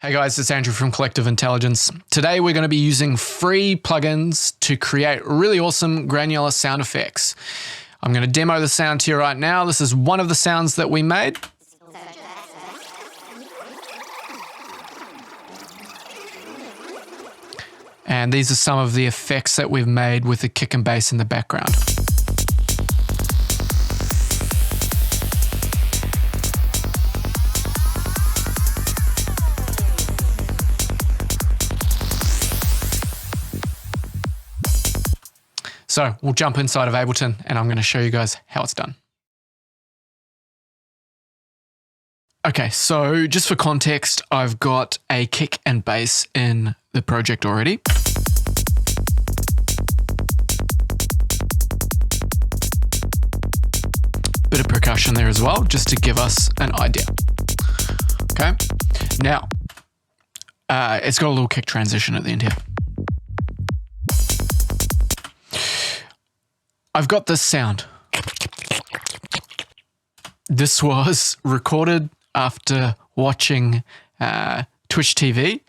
Hey guys, it's Andrew from Collective Intelligence. Today we're going to be using free plugins to create really awesome granular sound effects. I'm going to demo the sound to you right now. This is one of the sounds that we made. And these are some of the effects that we've made with the kick and bass in the background. So we'll jump inside of Ableton and I'm going to show you guys how it's done. Okay, so just for context, I've got a kick and bass in the project already. Bit of percussion there as well, just to give us an idea. Okay, now it's got a little kick transition at the end here. I've got this sound. This was recorded after watching Twitch TV,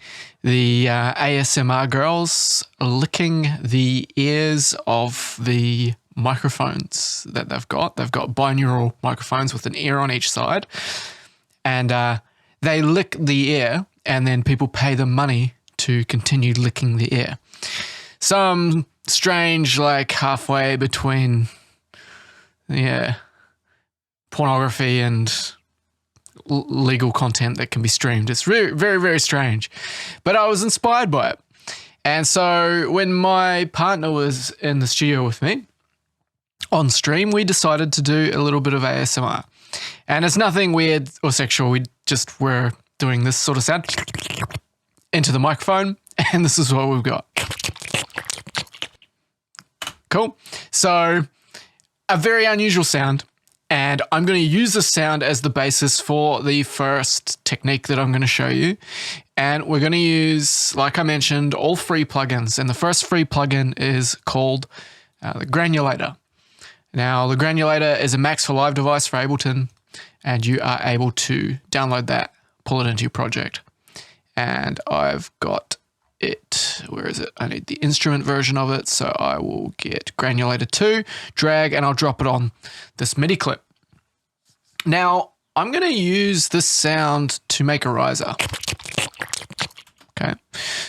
the ASMR girls licking the ears of the microphones that they've got. They've got binaural microphones with an ear on each side, and they lick the ear, and then people pay them money to continue licking the ear. Some strange, like halfway between, pornography and legal content that can be streamed. It's very, very, very strange, but I was inspired by it. And so when my partner was in the studio with me on stream, we decided to do a little bit of ASMR. And it's nothing weird or sexual. We just were doing this sort of sound into the microphone, and this is what we've got. Cool. So a very unusual sound, and I'm going to use this sound as the basis for the first technique that I'm going to show you. And we're going to use, like I mentioned, all free plugins. And the first free plugin is called the Granulator. Now, the Granulator is a Max for Live device for Ableton, and you are able to download that, pull it into your project. And I've got it, where is it? I need the instrument version of it, so I will get Granulator 2, drag, and I'll drop it on this MIDI clip. Now, I'm going to use this sound to make a riser. Okay,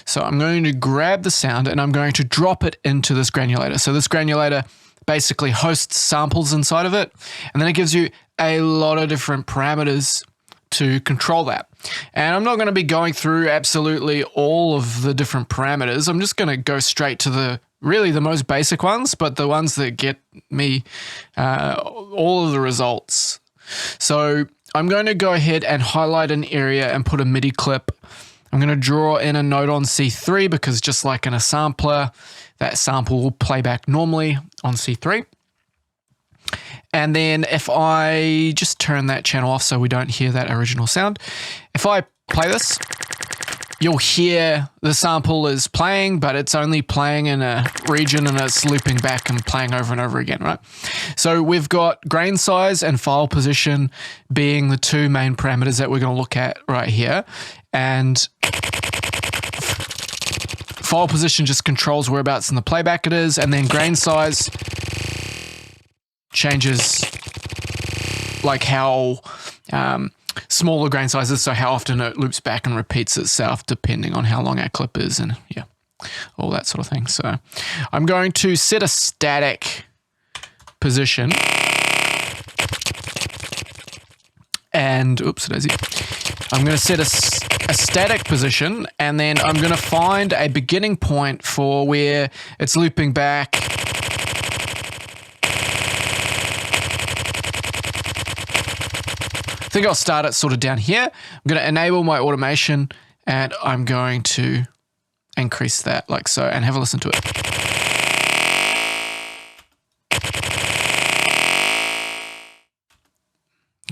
so I'm going to grab the sound and I'm going to drop it into this Granulator. So this Granulator basically hosts samples inside of it, and then it gives you a lot of different parameters to control that. And I'm not going to be going through absolutely all of the different parameters. I'm just going to go straight to the most basic ones, but the ones that get me all of the results. So I'm going to go ahead and highlight an area and put a MIDI clip. I'm going to draw in a note on C3 because just like in a sampler, that sample will play back normally on C3. And then if I just turn that channel off so we don't hear that original sound, if I play this, you'll hear the sample is playing, but it's only playing in a region and it's looping back and playing over and over again, right? So we've got grain size and file position being the two main parameters that we're going to look at right here. And file position just controls whereabouts in the playback it is, and then grain size changes like how small the grain size is, so how often it loops back and repeats itself depending on how long our clip is, and yeah, all that sort of thing. So I'm going to set a static position, and oops daisy, I'm going to set a static position, and then I'm going to find a beginning point for where it's looping back. I think I'll start it sort of down here. I'm going to enable my automation, and I'm going to increase that like so, and have a listen to it.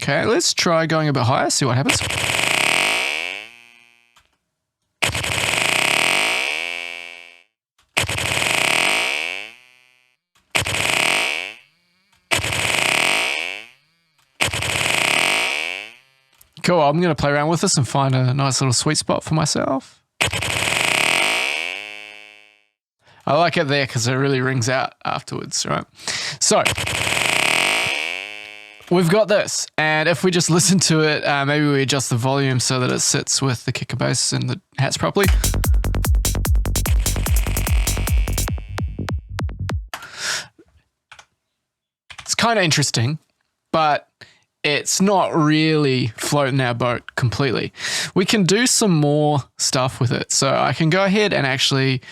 Okay, let's try going a bit higher, see what happens. Cool, I'm going to play around with this and find a nice little sweet spot for myself. I like it there because it really rings out afterwards, right? So we've got this, and if we just listen to it, maybe we adjust the volume so that it sits with the kicker bass and the hats properly. It's kind of interesting, but it's not really floating our boat completely. We can do some more stuff with it. So I can go ahead and actually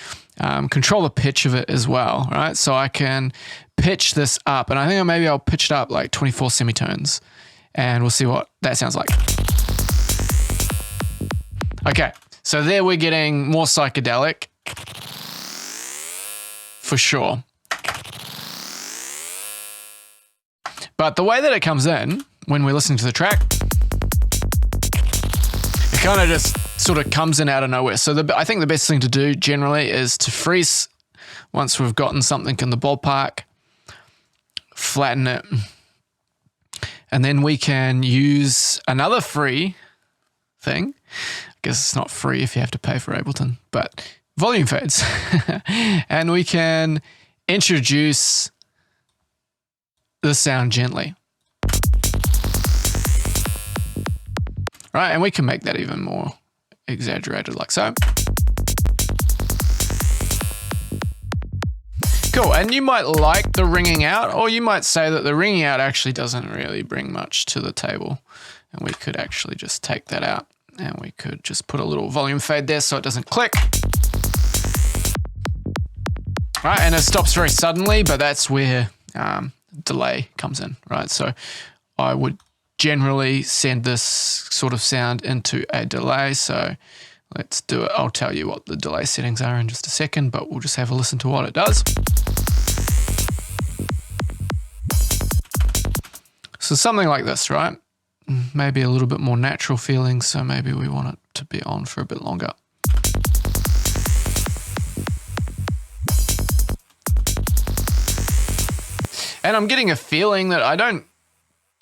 control the pitch of it as well, right? So I can pitch this up, and I think maybe I'll pitch it up like 24 semitones, and we'll see what that sounds like. Okay, so there we're getting more psychedelic for sure. But the way that it comes in when we're listening to the track, it kind of just sort of comes in out of nowhere. So I think the best thing to do generally is to freeze once we've gotten something in the ballpark, flatten it, and then we can use another free thing. I guess it's not free if you have to pay for Ableton, but volume fades. And we can introduce the sound gently. Right, and we can make that even more exaggerated like so. Cool, and you might like the ringing out, or you might say that the ringing out actually doesn't really bring much to the table, and we could actually just take that out, and we could just put a little volume fade there so it doesn't click. Right, and it stops very suddenly, but that's where delay comes in, right? So I would generally send this sort of sound into a delay. So let's do it. I'll tell you what the delay settings are in just a second, but we'll just have a listen to what it does. So something like this, right? Maybe a little bit more natural feeling. So maybe we want it to be on for a bit longer. And I'm getting a feeling that I don't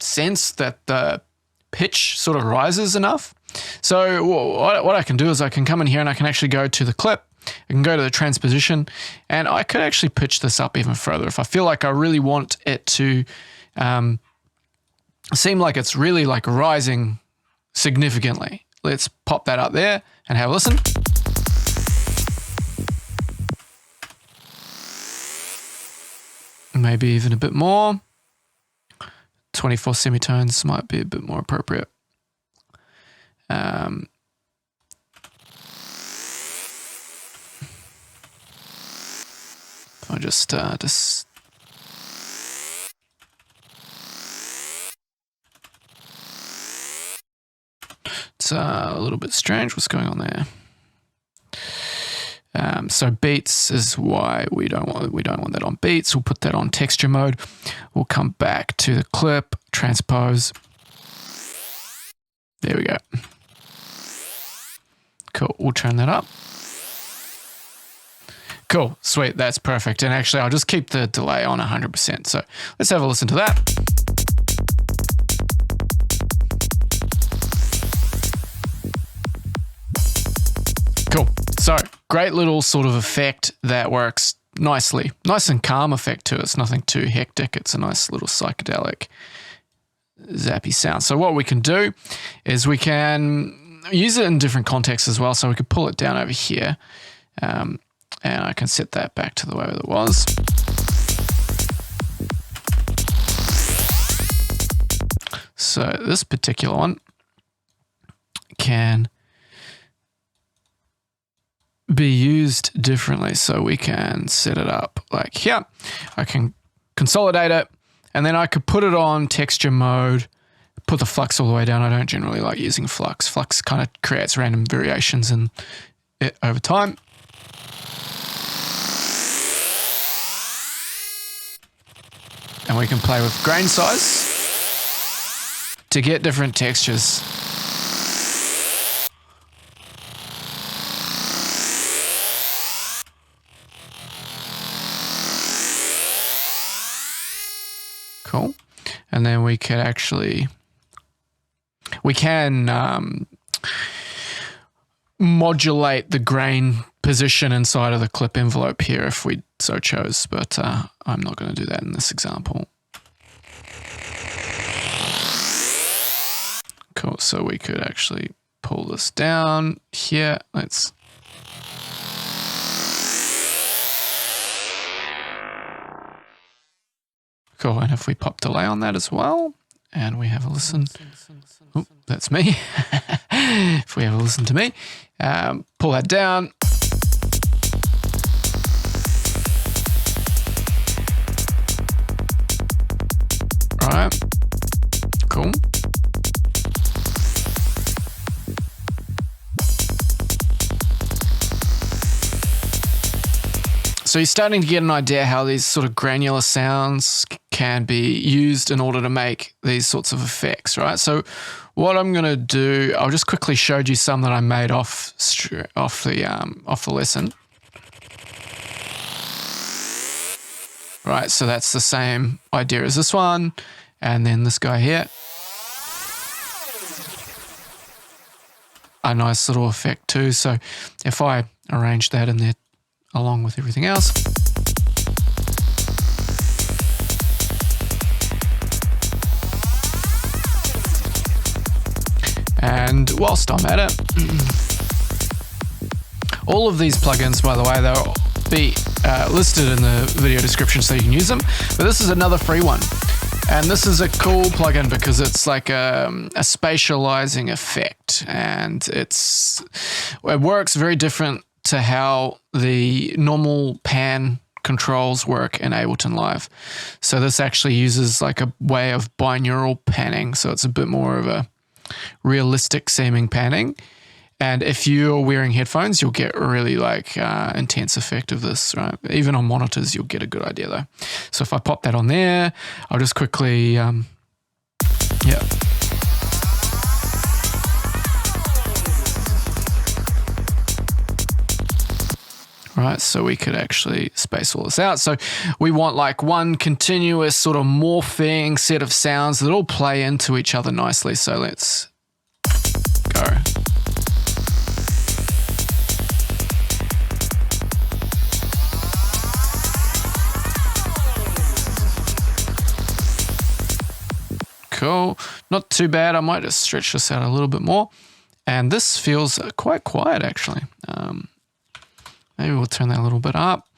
sense that the pitch sort of rises enough. So what I can do is I can come in here and I can actually go to the clip. I can go to the transposition, and I could actually pitch this up even further if I feel like I really want it to seem like it's really like rising significantly. Let's pop that up there and have a listen. Maybe even a bit more. 24 semitones might be a bit more appropriate. If I just it's a little bit strange what's going on there. So beats is why we don't want that on beats. We'll put that on texture mode. We'll come back to the clip, transpose. There we go. Cool. We'll turn that up. Cool. Sweet. That's perfect. And actually, I'll just keep the delay on 100%. So let's have a listen to that. Cool. So great little sort of effect that works nicely. Nice and calm effect too. It's nothing too hectic. It's a nice little psychedelic zappy sound. So what we can do is we can use it in different contexts as well. So we could pull it down over here and I can set that back to the way that it was. So this particular one can be used differently. So we can set it up like here. I can consolidate it, and then I could put it on texture mode, put the flux all the way down. I don't generally like using flux. Flux kind of creates random variations in it over time. And we can play with grain size to get different textures. Cool. And then we could actually, We can modulate the grain position inside of the clip envelope here if we so chose, but I'm not going to do that in this example. Cool, so we could actually pull this down here. Let's... Cool, and if we pop delay on that as well, and we have a listen. Oh, that's me. If we have a listen to me, pull that down. All right, cool. So you're starting to get an idea how these sort of granular sounds can be used in order to make these sorts of effects, right? So what I'm going to do, I'll just quickly show you some that I made off the lesson. Right, so that's the same idea as this one, and then this guy here. A nice little effect too. So if I arrange that in there along with everything else. And whilst I'm at it, all of these plugins, by the way, they'll be listed in the video description so you can use them. But this is another free one. And this is a cool plugin because it's like a spatializing effect, and it works very different to how the normal pan controls work in Ableton Live. So this actually uses like a way of binaural panning, so it's a bit more of a realistic seeming panning. And if you're wearing headphones, you'll get a really like intense effect of this, right? Even on monitors, you'll get a good idea though. So if I pop that on there, I'll just quickly, yeah. Right, so we could actually space all this out. So we want like one continuous sort of morphing set of sounds that all play into each other nicely. So let's go. Cool, not too bad. I might just stretch this out a little bit more. And this feels quite quiet actually. Maybe we'll turn that a little bit up.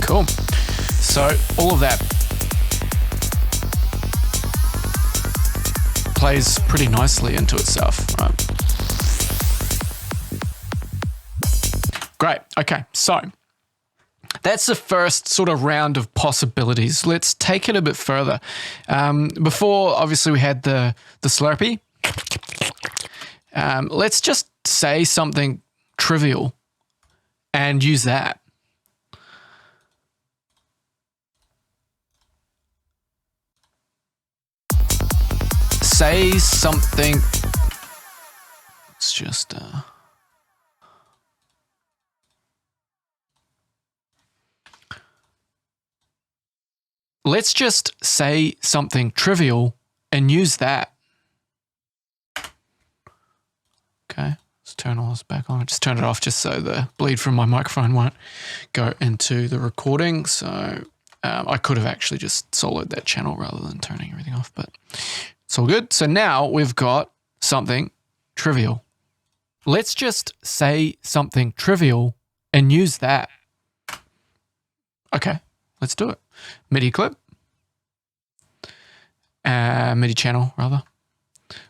Cool. So all of that plays pretty nicely into itself, right? Great. Okay, so that's the first sort of round of possibilities. Let's take it a bit further. Before, obviously, we had the Slurpee. Let's just say something trivial and use that. Say something. It's just... Let's just say something trivial and use that. Okay, let's turn all this back on. I just turned it off just so the bleed from my microphone won't go into the recording. So I could have actually just soloed that channel rather than turning everything off, but it's all good. So now we've got something trivial. Let's just say something trivial and use that. Okay, let's do it. MIDI clip. MIDI channel, rather.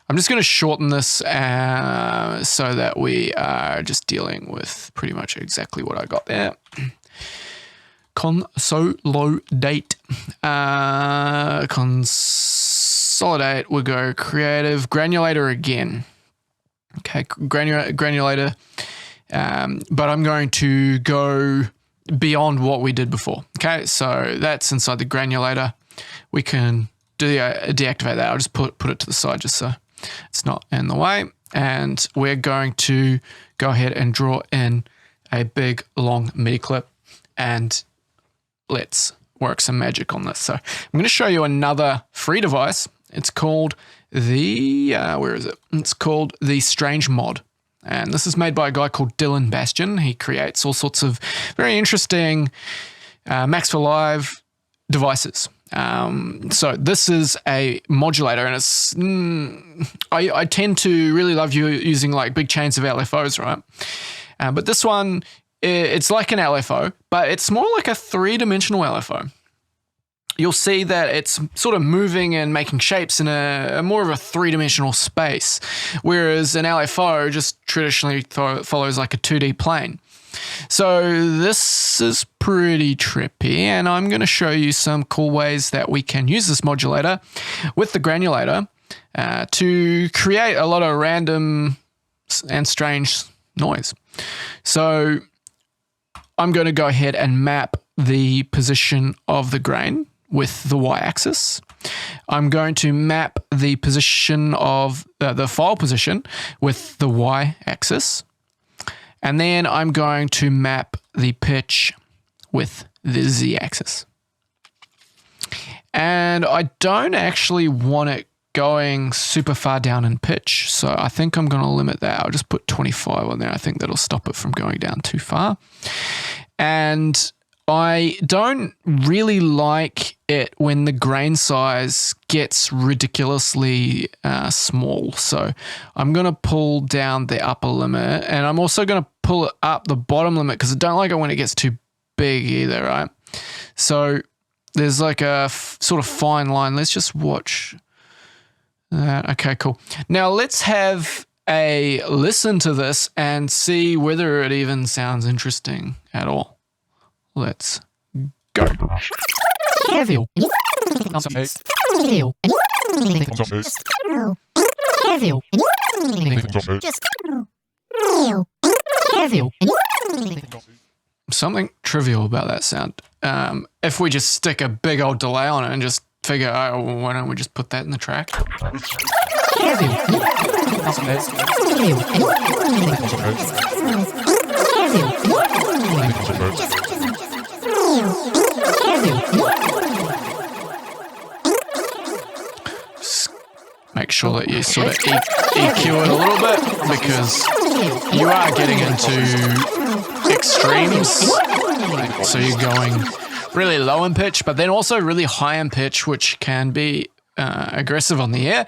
I'm just going to shorten this so that we are just dealing with pretty much exactly what I got there. Consolidate. Consolidate. We'll go creative. Granulator again. Okay, Granulator. But I'm going to go beyond what we did before. Okay, so that's inside the Granulator. We can deactivate that. I'll just put it to the side just so it's not in the way. And we're going to go ahead and draw in a big long MIDI clip, and let's work some magic on this. So I'm going to show you another free device. It's called the, where is it? It's called the Strange Mod. And this is made by a guy called Dylan Bastian. He creates all sorts of very interesting Max for Live devices. So this is a modulator, and it's I tend to really love using like big chains of LFOs, right? But this one, it's like an LFO, but it's more like a three-dimensional LFO. You'll see that it's sort of moving and making shapes in a more of a three-dimensional space, whereas an LFO just traditionally follows like a 2D plane. So this is pretty trippy, and I'm going to show you some cool ways that we can use this modulator with the Granulator to create a lot of random and strange noise. So I'm going to go ahead and map the position of the grain with the y-axis. I'm going to map the position of the file position with the y-axis. And then I'm going to map the pitch with the z-axis. And I don't actually want it going super far down in pitch, so I think I'm going to limit that. I'll just put 25 on there. I think that'll stop it from going down too far. And I don't really like it when the grain size gets ridiculously small. So I'm going to pull down the upper limit, and I'm also going to pull it up the bottom limit because I don't like it when it gets too big either, right? So there's like a sort of fine line. Let's just watch that. Okay, cool. Now let's have a listen to this and see whether it even sounds interesting at all. Let's go. Something trivial about that sound. If we just stick a big old delay on it and just figure, oh, well, why don't we just put that in the track? Make sure that you sort of EQ it a little bit, because you are getting into extremes. So you're going really low in pitch, but then also really high in pitch, which can be aggressive on the air.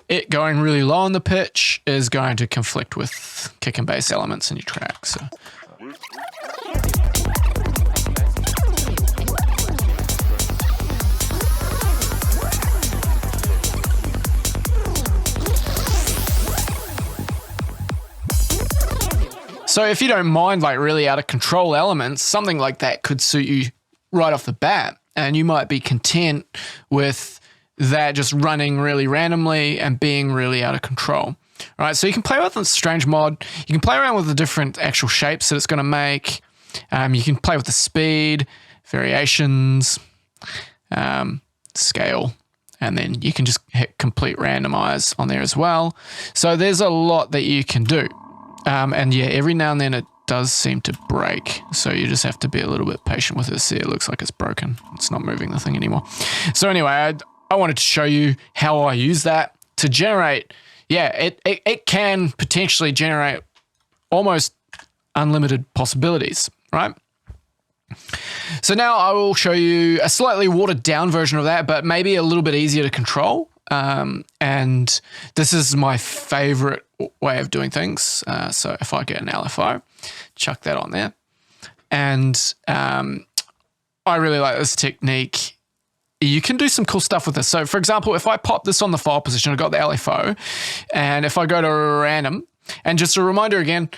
It going really low on the pitch is going to conflict with kick and bass elements in your track. So if you don't mind like really out of control elements, something like that could suit you right off the bat, and you might be content with that just running really randomly and being really out of control. All right, so you can play with the Strange Mod. You can play around with the different actual shapes that it's going to make. You can play with the speed, variations, scale, and then you can just hit complete randomize on there as well. So there's a lot that you can do. And yeah, every now and then it does seem to break. So you just have to be a little bit patient with it. See, it looks like it's broken. It's not moving the thing anymore. So anyway, I wanted to show you how I use that to generate. Yeah, it can potentially generate almost unlimited possibilities, right? So now I will show you a slightly watered down version of that, but maybe a little bit easier to control. And this is my favorite way of doing things. So if I get an LFO, chuck that on there. And I really like this technique. You can do some cool stuff with this. So for example, if I pop this on the file position, I've got the LFO, and if I go to random, and just a reminder again,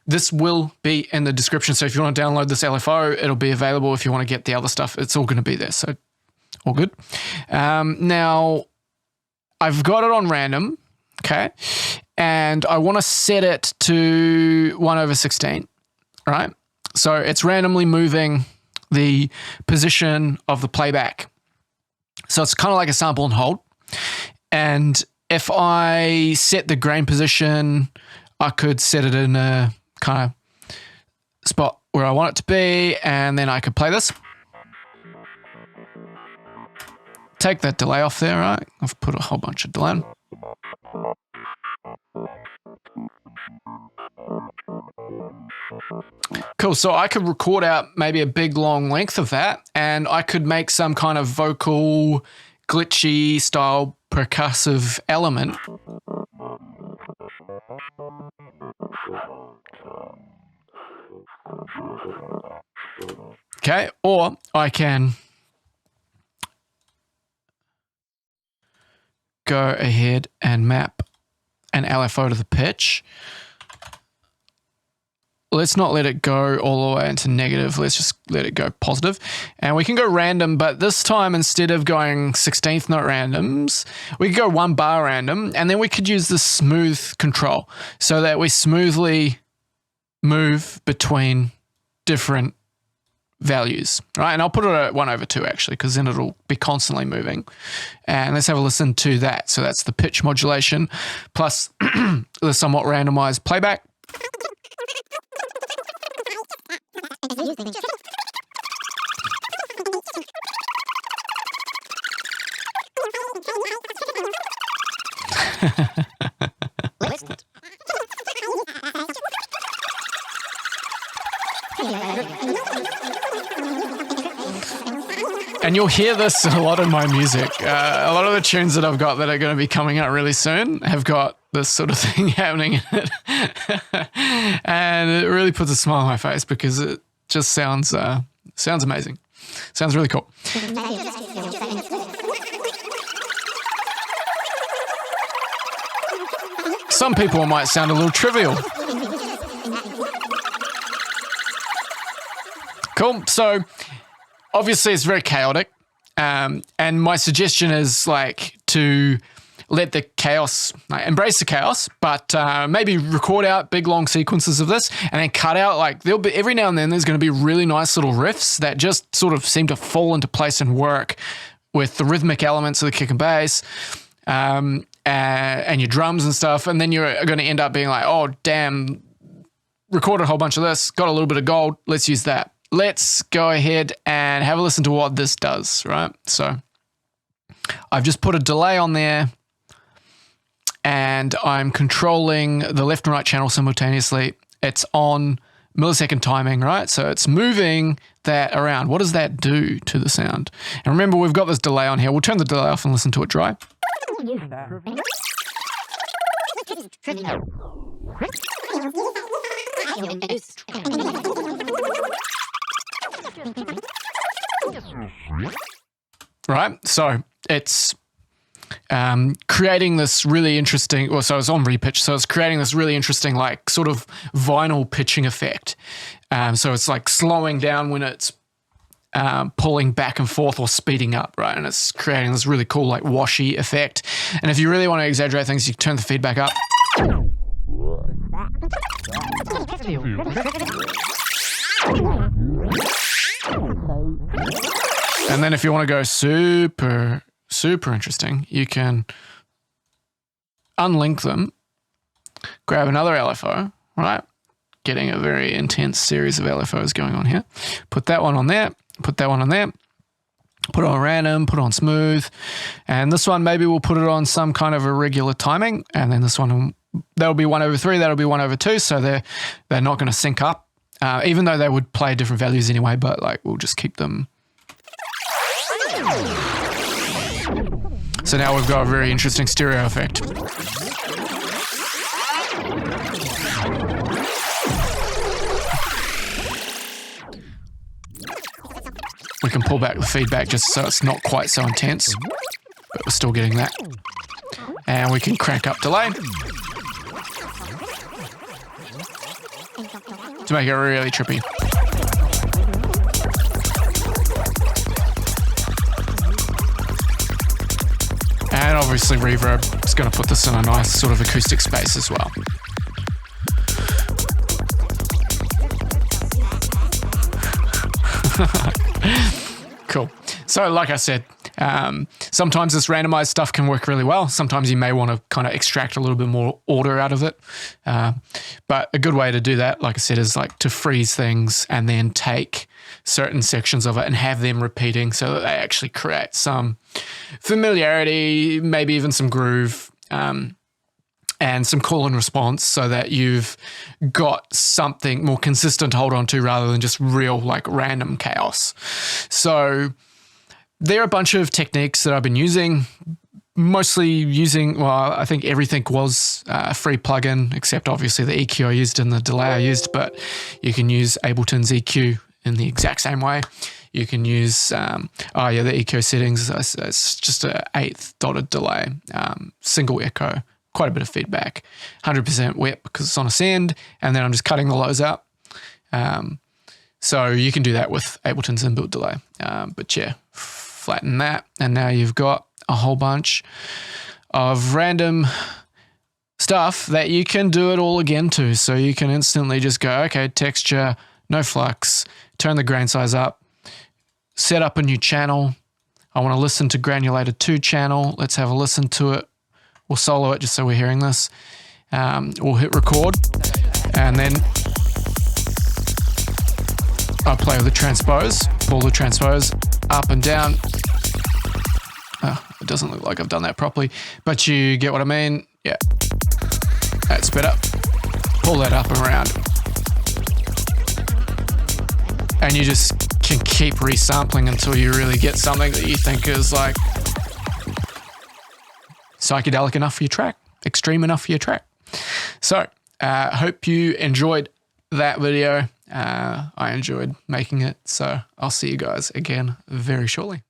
this will be in the description. So if you want to download this LFO, it'll be available. If you want to get the other stuff, it's all going to be there. So all good. Now I've got it on random. Okay. And I want to set it to 1/16. Right. So it's randomly moving the position of the playback. So it's kind of like a sample and hold. And if I set the grain position, I could set it in a kind of spot where I want it to be, and then I could play this. Take that delay off there, right? I've put a whole bunch of delay on. Cool, so I could record out maybe a big long length of that, and I could make some kind of vocal glitchy style percussive element. Okay, or I can go ahead and map an LFO to the pitch. Let's not let it go all the way into negative. Let's just let it go positive. And we can go random, but this time instead of going 16th note randoms, we could go 1 bar random, and then we could use the smooth control so that we smoothly move between different values, right? And I'll put it at 1/2 actually, because then it'll be constantly moving. And let's have a listen to that. So that's the pitch modulation plus the somewhat randomized playback. And you'll hear this a lot in my music. A lot of the tunes that I've got that are going to be coming out really soon have got this sort of thing happening in it. And it really puts a smile on my face because it just sounds amazing. Sounds really cool. Some people might sound a little trivial. Cool. So obviously it's very chaotic. And my suggestion is like to let the chaos, embrace the chaos, but maybe record out big long sequences of this and then cut out, like there'll be every now and then there's going to be really nice little riffs that just sort of seem to fall into place and work with the rhythmic elements of the kick and bass and your drums and stuff. And then you're going to end up being like, oh, damn, recorded a whole bunch of this, got a little bit of gold, let's use that. Let's go ahead and have a listen to what this does, right? So I've just put a delay on there and I'm controlling the left and right channel simultaneously. It's on millisecond timing, right? So it's moving that around. What does that do to the sound? And remember, we've got this delay on here. We'll turn the delay off and listen to it dry. Right, so it's creating this really interesting, well, so it's on repitch, so it's creating this really interesting, like, sort of vinyl pitching effect. So it's like slowing down when it's pulling back and forth or speeding up, right? And it's creating this really cool, like, washy effect. And if you really want to exaggerate things, you can turn the feedback up. And then if you want to go super, super interesting, you can unlink them, grab another LFO, right? Getting a very intense series of LFOs going on here. Put that one on there, put that one on there, put it on random, put it on smooth. And this one, maybe we'll put it on some kind of irregular timing. And then this one, that'll be 1/3, that'll be 1/2. So they're not going to sync up, even though they would play different values anyway, but like we'll just keep them. So now we've got a very interesting stereo effect. We can pull back the feedback just so it's not quite so intense, but we're still getting that. And we can crank up delay to make it really trippy. And obviously reverb is going to put this in a nice sort of acoustic space as well. Cool. So like I said, Sometimes this randomized stuff can work really well. Sometimes you may want to kind of extract a little bit more order out of it. But a good way to do that, like I said, is like to freeze things and then take certain sections of it and have them repeating so that they actually create some familiarity, maybe even some groove, and some call and response, so that you've got something more consistent to hold on to rather than just real like random chaos. So there are a bunch of techniques that I've been using, mostly using, well, I think everything was a free plugin, except obviously the EQ I used and the delay I used, but you can use Ableton's EQ in the exact same way. You can use, the EQ settings. It's just an 1/8 dotted delay, single echo, quite a bit of feedback, 100% whip because it's on a send, and then I'm just cutting the lows out. So you can do that with Ableton's inbuilt delay. But yeah, flatten that, and now you've got a whole bunch of random stuff that you can do it all again to. So you can instantly just go, okay, texture, no flux, turn the grain size up, set up a new channel. I want to listen to Granulator 2 channel. Let's have a listen to it. We'll solo it just so we're hearing this. We'll hit record, and then I play with the transpose, pull the transpose up and down. It doesn't look like I've done that properly, but you get what I mean. Yeah, that's better. Pull that up and around. And you just can keep resampling until you really get something that you think is like psychedelic enough for your track, extreme enough for your track. So hope you enjoyed that video. I enjoyed making it. So I'll see you guys again very shortly.